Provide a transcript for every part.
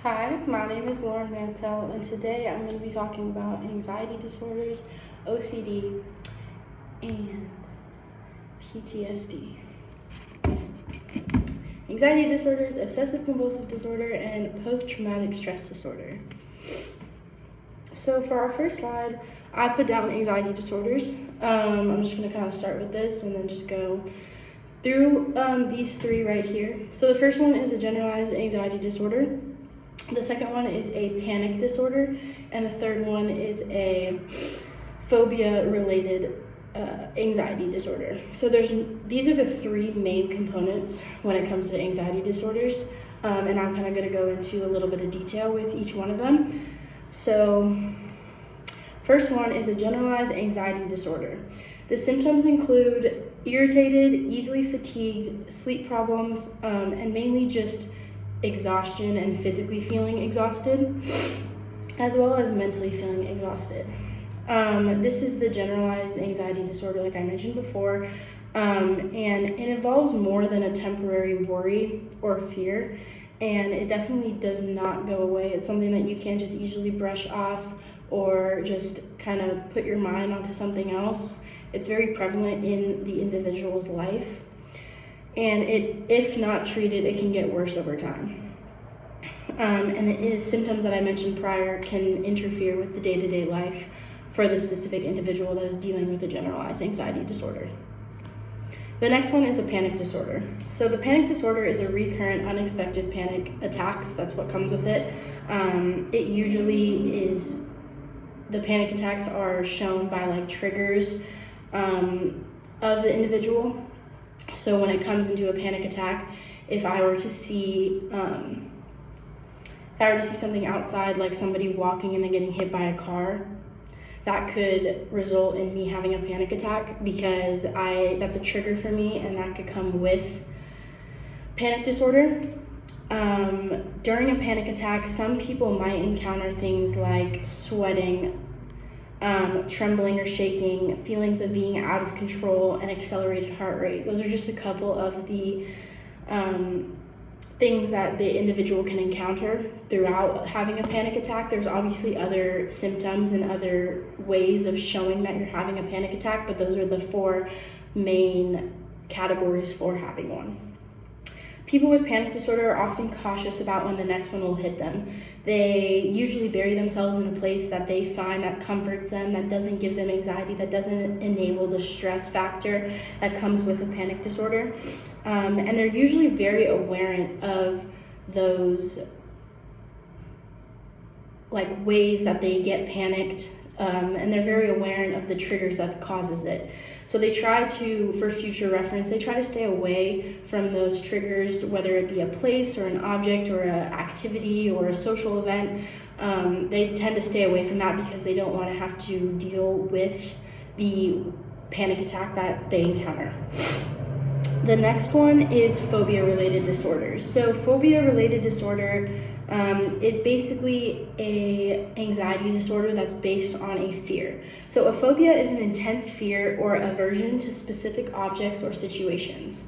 Hi, my name is Lauren Mantel, and today I'm going to be talking about anxiety disorders, OCD, and PTSD. Anxiety disorders, obsessive compulsive disorder, and post-traumatic stress disorder. So for our first slide, I put down anxiety disorders. I'm just going to kind of start with this and then just go through these three right here. So the first one is a generalized anxiety disorder. The second one is a panic disorder, and the third one is a phobia-related anxiety disorder. So these are the three main components when it comes to anxiety disorders, and I'm kind of going to go into a little bit of detail with each one of them. So first one is a generalized anxiety disorder. The symptoms include irritated, easily fatigued, sleep problems, and mainly just exhaustion and physically feeling exhausted, as well as mentally feeling exhausted. This is the generalized anxiety disorder, like I mentioned before, and it involves more than a temporary worry or fear, and it definitely does not go away. It's something that you can't just easily brush off or just kind of put your mind onto something else. It's very prevalent in the individual's life. And if not treated, it can get worse over time. And symptoms that I mentioned prior can interfere with the day-to-day life for the specific individual that is dealing with a generalized anxiety disorder. The next one is a panic disorder. So the panic disorder is a recurrent, unexpected panic attacks. That's what comes with it. It usually is, the panic attacks are shown by like triggers of the individual. So when it comes into a panic attack, if I were to see something outside, like somebody walking and then getting hit by a car, that could result in me having a panic attack because that's a trigger for me, and that could come with panic disorder. During a panic attack, some people might encounter things like sweating, trembling or shaking, feelings of being out of control, and accelerated heart rate. Those are just a couple of the things that the individual can encounter throughout having a panic attack. There's obviously other symptoms and other ways of showing that you're having a panic attack, but those are the four main categories for having one. People with panic disorder are often cautious about when the next one will hit them. They usually bury themselves in a place that they find that comforts them, that doesn't give them anxiety, that doesn't enable the stress factor that comes with a panic disorder. And they're usually very aware of those like ways that they get panicked, and they're very aware of the triggers that causes it. So they try to, for future reference, they try to stay away from those triggers, whether it be a place or an object or an activity or a social event. They tend to stay away from that because they don't want to have to deal with the panic attack that they encounter. The next one is phobia-related disorders. So phobia-related disorder is basically a anxiety disorder that's based on a fear. So a phobia is an intense fear or aversion to specific objects or situations.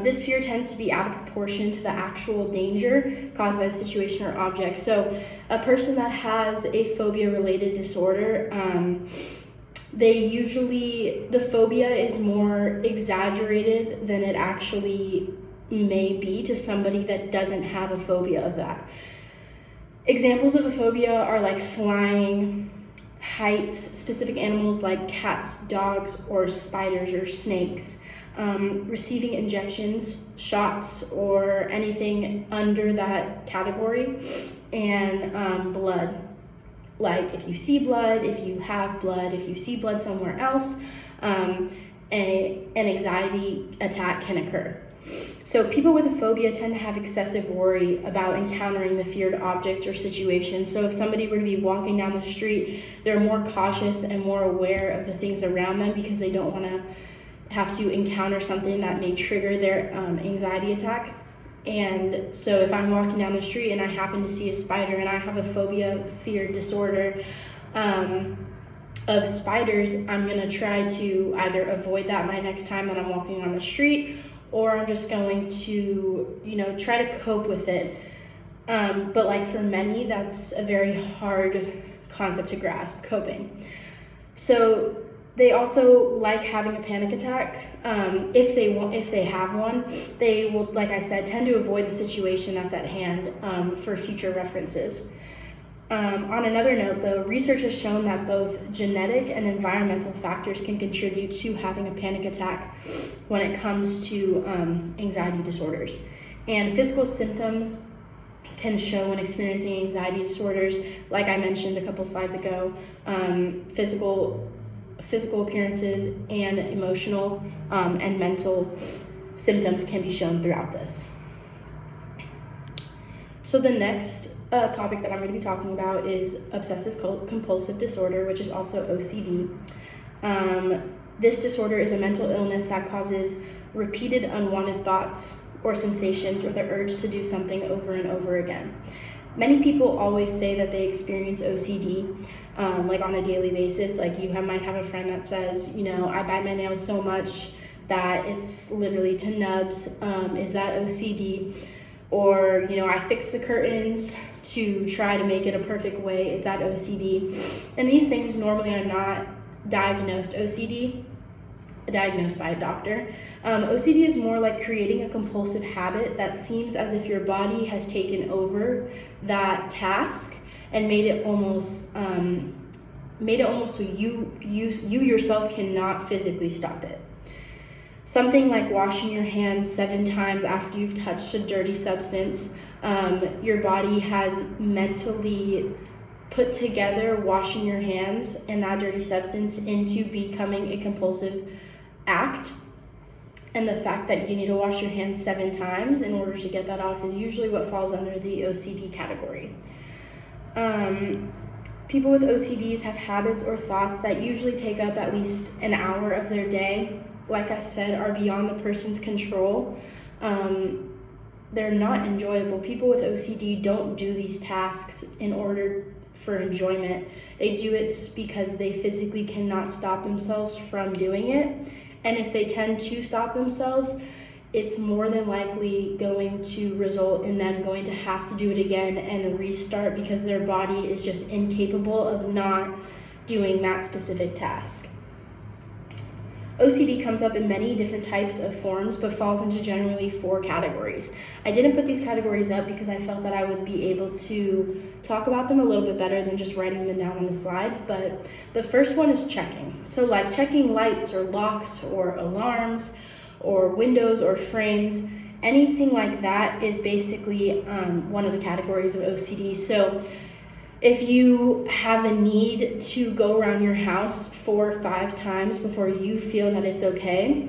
This fear tends to be out of proportion to the actual danger caused by the situation or object. So a person that has a phobia-related disorder, the phobia is more exaggerated than it actually may be to somebody that doesn't have a phobia of that. Examples of a phobia are like flying, heights, specific animals like cats, dogs, or spiders or snakes, receiving injections, shots, or anything under that category, and blood. Like if you see blood, if you have blood, if you see blood somewhere else, an anxiety attack can occur. So people with a phobia tend to have excessive worry about encountering the feared object or situation. So if somebody were to be walking down the street, they're more cautious and more aware of the things around them because they don't want to have to encounter something that may trigger their anxiety attack. And so if I'm walking down the street and I happen to see a spider and I have a phobia, fear disorder of spiders, I'm going to try to either avoid that my next time that I'm walking on the street, or I'm just going to, try to cope with it But like for many, that's a very hard concept to grasp, coping. So they also like having a panic attack. If they have one, they will, like I said, tend to avoid the situation that's at hand for future references. On another note, though, research has shown that both genetic and environmental factors can contribute to having a panic attack when it comes to anxiety disorders. And physical symptoms can show when experiencing anxiety disorders, like I mentioned a couple slides ago, physical appearances and emotional and mental symptoms can be shown throughout this. So the next topic that I'm going to be talking about is obsessive compulsive disorder, which is also OCD. This disorder is a mental illness that causes repeated unwanted thoughts or sensations or the urge to do something over and over again. Many people always say that they experience OCD like on a daily basis. Like might have a friend that says, I bite my nails so much that it's literally to nubs. Is that OCD? Or, I fix the curtains to try to make it a perfect way. Is that OCD? And these things normally are not diagnosed by a doctor. OCD is more like creating a compulsive habit that seems as if your body has taken over that task and made it almost so you yourself cannot physically stop it. Something like washing your hands 7 times after you've touched a dirty substance. Your body has mentally put together washing your hands and that dirty substance into becoming a compulsive act. And the fact that you need to wash your hands 7 times in order to get that off is usually what falls under the OCD category. People with OCDs have habits or thoughts that usually take up at least an hour of their day. Like I said, are beyond the person's control. They're not enjoyable. People with OCD don't do these tasks in order for enjoyment. They do it because they physically cannot stop themselves from doing it. And if they tend to stop themselves, it's more than likely going to result in them going to have to do it again and restart because their body is just incapable of not doing that specific task. OCD comes up in many different types of forms, but falls into generally 4 categories. I didn't put these categories up because I felt that I would be able to talk about them a little bit better than just writing them down on the slides, but the first one is checking. So like checking lights or locks or alarms or windows or frames, anything like that is basically one of the categories of OCD. So if you have a need to go around your house 4 or 5 times before you feel that it's okay,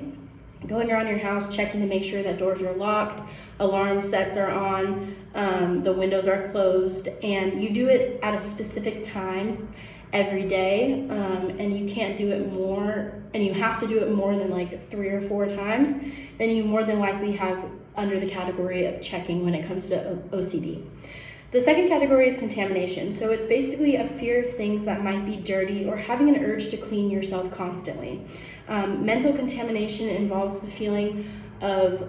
going around your house, checking to make sure that doors are locked, alarm sets are on, the windows are closed, and you do it at a specific time every day, and you can't do it more, and you have to do it more than like 3 or 4 times, then you more than likely have under the category of checking when it comes to OCD. The second category is contamination. So it's basically a fear of things that might be dirty or having an urge to clean yourself constantly. Mental contamination involves the feeling of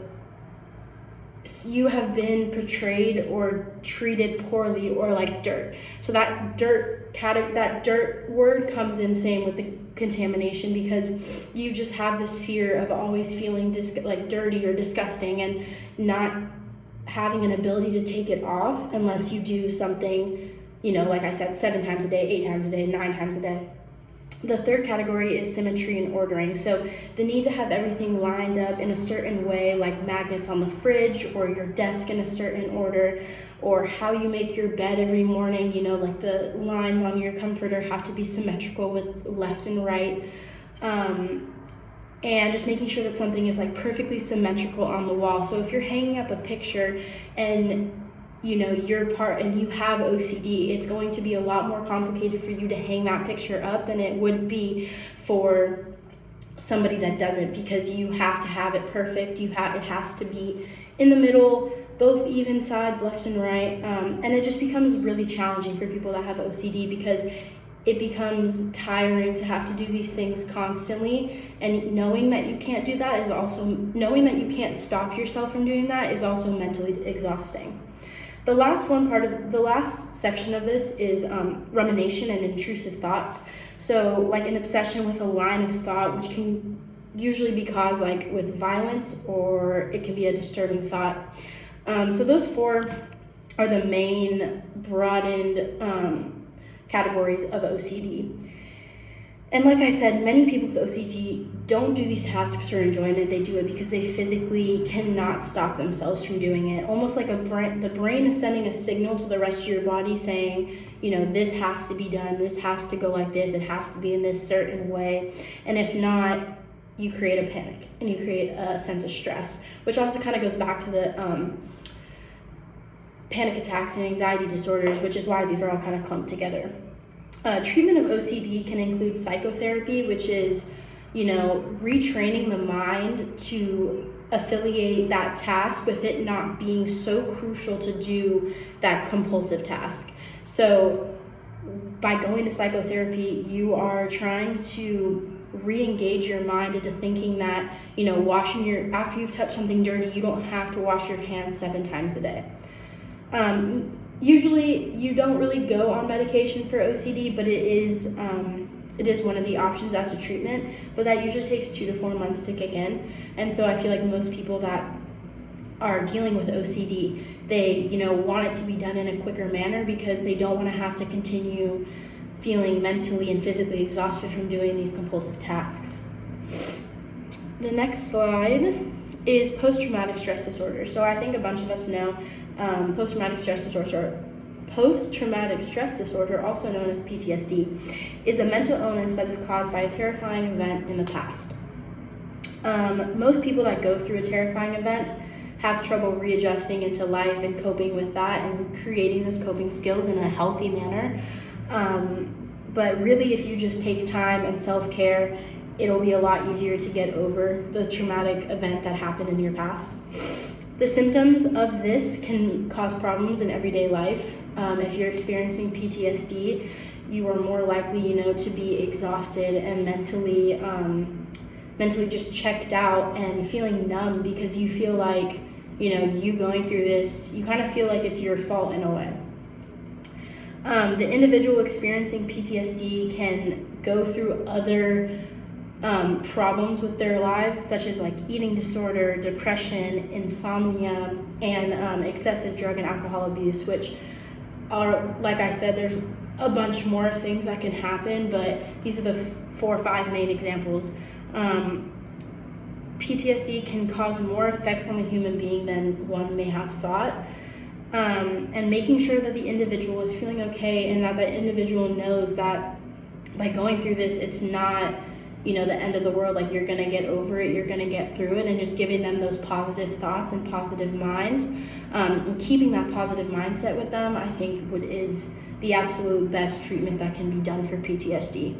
you have been portrayed or treated poorly or like dirt. So that dirt word comes in same with the contamination because you just have this fear of always feeling like dirty or disgusting and not having an ability to take it off unless you do something, like I said, 7 times a day, 8 times a day, 9 times a day. The third category is symmetry and ordering. So the need to have everything lined up in a certain way, like magnets on the fridge or your desk in a certain order, or how you make your bed every morning, like the lines on your comforter have to be symmetrical with left and right. And just making sure that something is like perfectly symmetrical on the wall. So if you're hanging up a picture and your part and you have OCD, it's going to be a lot more complicated for you to hang that picture up than it would be for somebody that doesn't, because you have to have it perfect. It has to be in the middle, both even sides, left and right, and it just becomes really challenging for people that have OCD because it becomes tiring to have to do these things constantly, and knowing that you can't do that is also, knowing that you can't stop yourself from doing that is also mentally exhausting. The last section of this is rumination and intrusive thoughts. So like an obsession with a line of thought, which can usually be caused like with violence, or it can be a disturbing thought. So those four are the main broadened categories of OCD. And like I said, many people with OCD don't do these tasks for enjoyment. They do it because they physically cannot stop themselves from doing it. Almost like the brain is sending a signal to the rest of your body saying, you know, this has to be done, this has to go like this, it has to be in this certain way. And if not, you create a panic and you create a sense of stress, which also kind of goes back to the panic attacks and anxiety disorders, which is why these are all kind of clumped together. Treatment of OCD can include psychotherapy, which is, you know, retraining the mind to affiliate that task with it not being so crucial to do that compulsive task. So by going to psychotherapy, you are trying to re-engage your mind into thinking that, you know, after you've touched something dirty, you don't have to wash your hands 7 times a day. Usually you don't really go on medication for OCD, but it is one of the options as a treatment, but that usually takes 2 to 4 months to kick in. And so I feel like most people that are dealing with OCD, they, you know, want it to be done in a quicker manner because they don't want to have to continue feeling mentally and physically exhausted from doing these compulsive tasks. The next slide is post-traumatic stress disorder. So I think a bunch of us know post-traumatic stress disorder, also known as PTSD, is a mental illness that is caused by a terrifying event in the past. Most people that go through a terrifying event have trouble readjusting into life and coping with that and creating those coping skills in a healthy manner. But really, if you just take time and self-care, it'll be a lot easier to get over the traumatic event that happened in your past. The symptoms of this can cause problems in everyday life. If you're experiencing PTSD, you are more likely, you know, to be exhausted and mentally just checked out and feeling numb because you feel like, you know, you going through this, you kind of feel like it's your fault in a way. The individual experiencing PTSD can go through other problems with their lives, such as like eating disorder, depression, insomnia, and excessive drug and alcohol abuse, which are, like I said, there's a bunch more things that can happen, but these are the 4 or 5 main examples. PTSD can cause more effects on the human being than one may have thought. And making sure that the individual is feeling okay and that the individual knows that by going through this, it's not, you know, the end of the world, like you're gonna get over it, you're gonna get through it, and just giving them those positive thoughts and positive minds, and keeping that positive mindset with them, I think is the absolute best treatment that can be done for PTSD.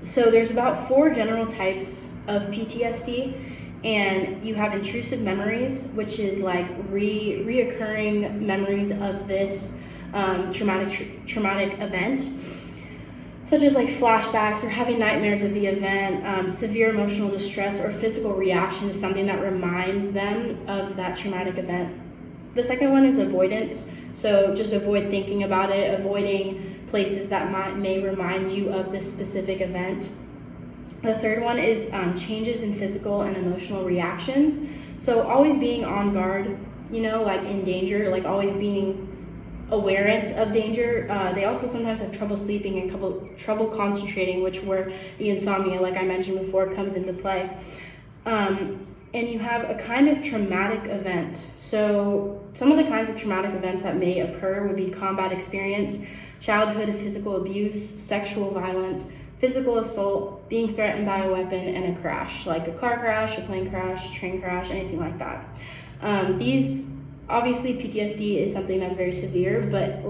So there's about 4 general types of PTSD, and you have intrusive memories, which is like reoccurring memories of this traumatic event, such as like flashbacks or having nightmares of the event, severe emotional distress or physical reaction to something that reminds them of that traumatic event. The second one is avoidance. So just avoid thinking about it, avoiding places that may remind you of this specific event. The third one is changes in physical and emotional reactions. So always being on guard, you know, like in danger, like always being aware of danger. They also sometimes have trouble sleeping and trouble concentrating, which where the insomnia, like I mentioned before, comes into play. And you have a kind of traumatic event. So some of the kinds of traumatic events that may occur would be combat experience, childhood physical abuse, sexual violence, physical assault, being threatened by a weapon, and a crash, like a car crash, a plane crash, train crash, anything like that. Obviously, PTSD is something that's very severe, but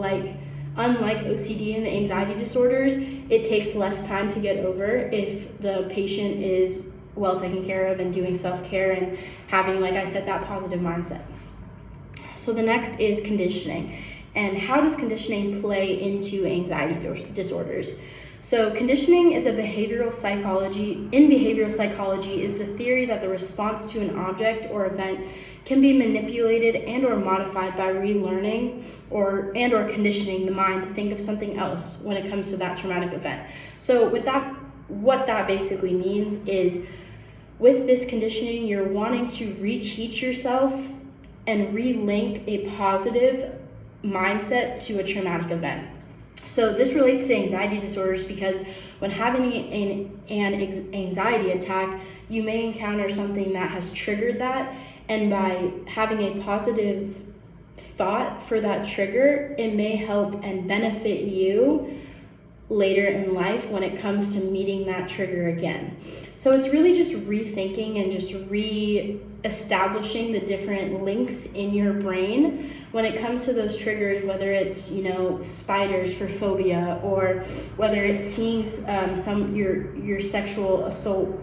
unlike OCD and the anxiety disorders, it takes less time to get over if the patient is well taken care of and doing self-care and having, like I said, that positive mindset. So the next is conditioning. And how does conditioning play into anxiety disorders? So conditioning is in behavioral psychology is the theory that the response to an object or event can be manipulated and or modified by relearning or conditioning the mind to think of something else when it comes to that traumatic event. So with that, what that basically means is, with this conditioning, you're wanting to reteach yourself and relink a positive mindset to a traumatic event. So this relates to anxiety disorders because when having an anxiety attack, you may encounter something that has triggered that, and by having a positive thought for that trigger, it may help and benefit you later in life when it comes to meeting that trigger again. So it's really just rethinking and just re-establishing the different links in your brain when it comes to those triggers, whether it's, spiders for phobia, or whether it's seeing your sexual assault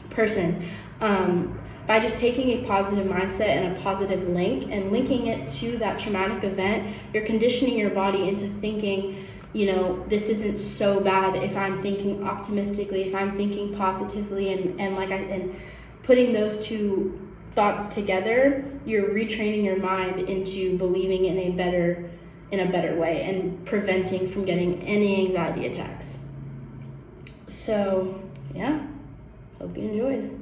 person. By just taking a positive mindset and a positive link and linking it to that traumatic event, you're conditioning your body into thinking, this isn't so bad if I'm thinking optimistically, if I'm thinking positively, and putting those two thoughts together, you're retraining your mind into believing in a better way and preventing from getting any anxiety attacks. So, yeah, hope you enjoyed.